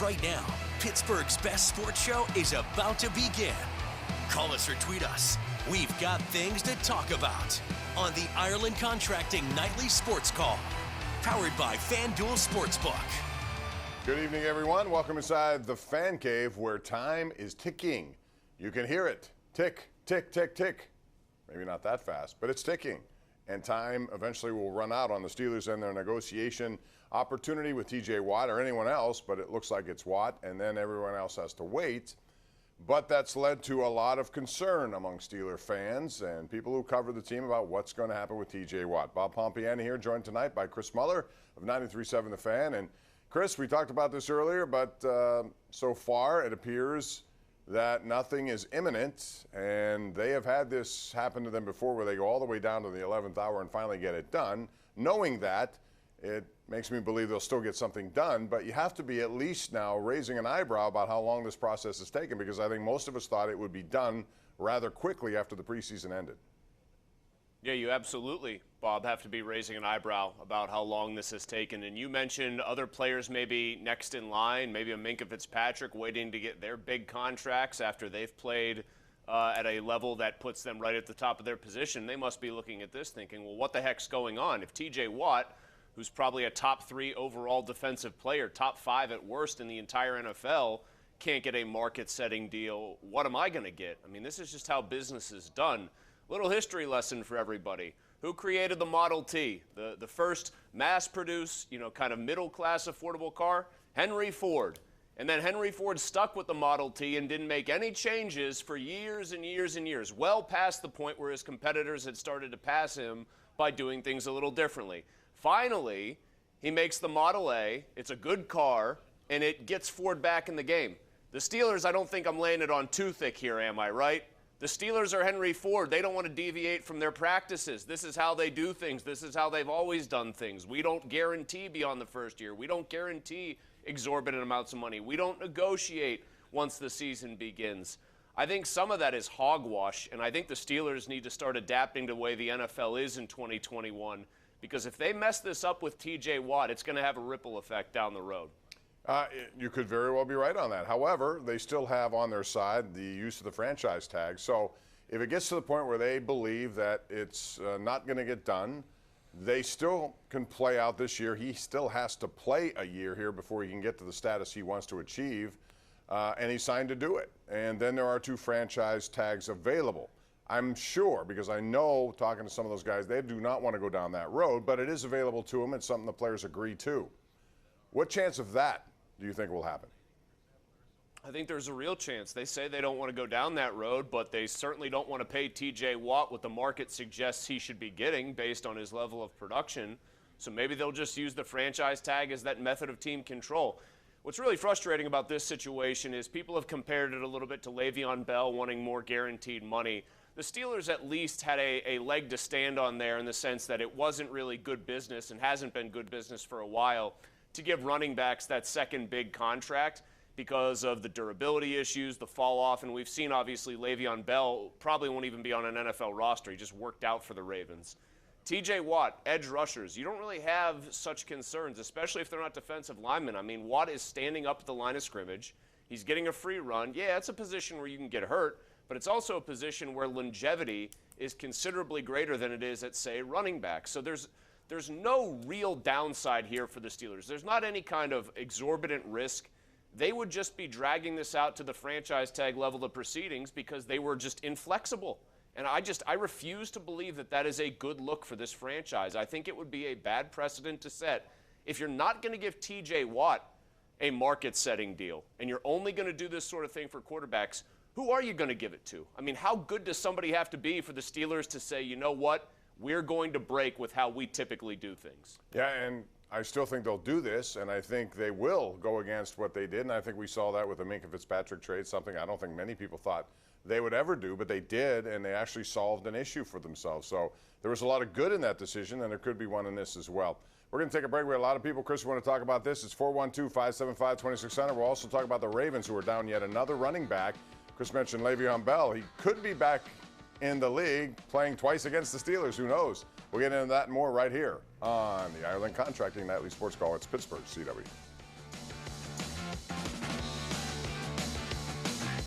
Right now, Pittsburgh's best sports show is about to begin. Call us or tweet us. We've got things to talk about on the Ireland Contracting Nightly Sports Call, powered by FanDuel Sportsbook. Good evening, everyone. Welcome inside the Fan Cave, where time is ticking. You can hear it. Tick, tick, tick, tick. Maybe not that fast, but it's ticking. And time eventually will run out on the Steelers and their negotiation opportunity with TJ Watt or anyone else, but it looks like it's Watt, and then everyone else has to wait. But that's led to a lot of concern among Steeler fans and people who cover the team about what's going to happen with TJ Watt. Bob Pompeani here, joined tonight by Chris Mueller of 93.7 The Fan. And Chris, we talked about this earlier, but so far it appears that nothing is imminent, and they have had this happen to them before where they go all the way down to the 11th hour and finally get it done. Knowing that, it makes me believe they'll still get something done, but you have to be at least now raising an eyebrow about how long this process has taken, because I think most of us thought it would be done rather quickly after the preseason ended. Yeah, you absolutely, Bob, have to be raising an eyebrow about how long this has taken. And you mentioned other players maybe next in line, maybe a Minkah Fitzpatrick waiting to get their big contracts after they've played at a level that puts them right at the top of their position. They must be looking at this thinking, well, what the heck's going on? If TJ Watt, who's probably a top 3 overall defensive player, top 5 at worst in the entire NFL, can't get a market-setting deal, what am I going to get? I mean, this is just how business is done. Little history lesson for everybody. Who created the Model T? The first mass-produced, kind of middle-class affordable car? Henry Ford. And then Henry Ford stuck with the Model T and didn't make any changes for years and years and years, well past the point where his competitors had started to pass him by doing things a little differently. Finally, he makes the Model A. It's a good car, and it gets Ford back in the game. The Steelers, I don't think I'm laying it on too thick here, am I right? The Steelers are Henry Ford. They don't want to deviate from their practices. This is how they do things. This is how they've always done things. We don't guarantee beyond the first year. We don't guarantee exorbitant amounts of money. We don't negotiate once the season begins. I think some of that is hogwash, and I think the Steelers need to start adapting to the way the NFL is in 2021, because if they mess this up with TJ Watt, it's going to have a ripple effect down the road. You could very well be right on that. However, they still have on their side the use of the franchise tag. So if it gets to the point where they believe that it's not going to get done, they still can play out this year. He still has to play a year here before he can get to the status he wants to achieve, and he signed to do it. And then there are 2 franchise tags available. I'm sure, because I know, talking to some of those guys, they do not want to go down that road, but it is available to them. It's something the players agree to. What chance of that do you think will happen? I think there's a real chance. They say they don't want to go down that road, but they certainly don't want to pay TJ Watt what the market suggests he should be getting based on his level of production. So maybe they'll just use the franchise tag as that method of team control. What's really frustrating about this situation is people have compared it a little bit to Le'Veon Bell wanting more guaranteed money. The Steelers at least had a leg to stand on there in the sense that it wasn't really good business and hasn't been good business for a while to give running backs that second big contract because of the durability issues, the fall off, and we've seen obviously Le'Veon Bell probably won't even be on an NFL roster. He just worked out for the Ravens. TJ Watt, edge rushers, you don't really have such concerns, especially if they're not defensive linemen. I mean, Watt is standing up at the line of scrimmage. He's getting a free run. Yeah, it's a position where you can get hurt, but it's also a position where longevity is considerably greater than it is at, say, running back. So there's no real downside here for the Steelers. There's not any kind of exorbitant risk. They would just be dragging this out to the franchise tag level of proceedings because they were just inflexible. And I refuse to believe that that is a good look for this franchise. I think it would be a bad precedent to set. If you're not going to give TJ Watt a market-setting deal and you're only going to do this sort of thing for quarterbacks, who are you going to give it to? I mean, how good does somebody have to be for the Steelers to say, you know what, we're going to break with how we typically do things? Yeah, and I still think they'll do this, and I think they will go against what they did, and I think we saw that with the Minkah Fitzpatrick trade, something I don't think many people thought they would ever do, but they did, and they actually solved an issue for themselves. So there was a lot of good in that decision, and there could be one in this as well. We're going to take a break. We have a lot of people, Chris, who want to talk about this. It's 412-575-2600. We'll also talk about the Ravens, who are down yet another running back. Chris mentioned Le'Veon Bell. He could be back in the league playing twice against the Steelers. Who knows? We'll get into that and more right here on the Ireland Contracting Nightly Sports Call. It's Pittsburgh CW.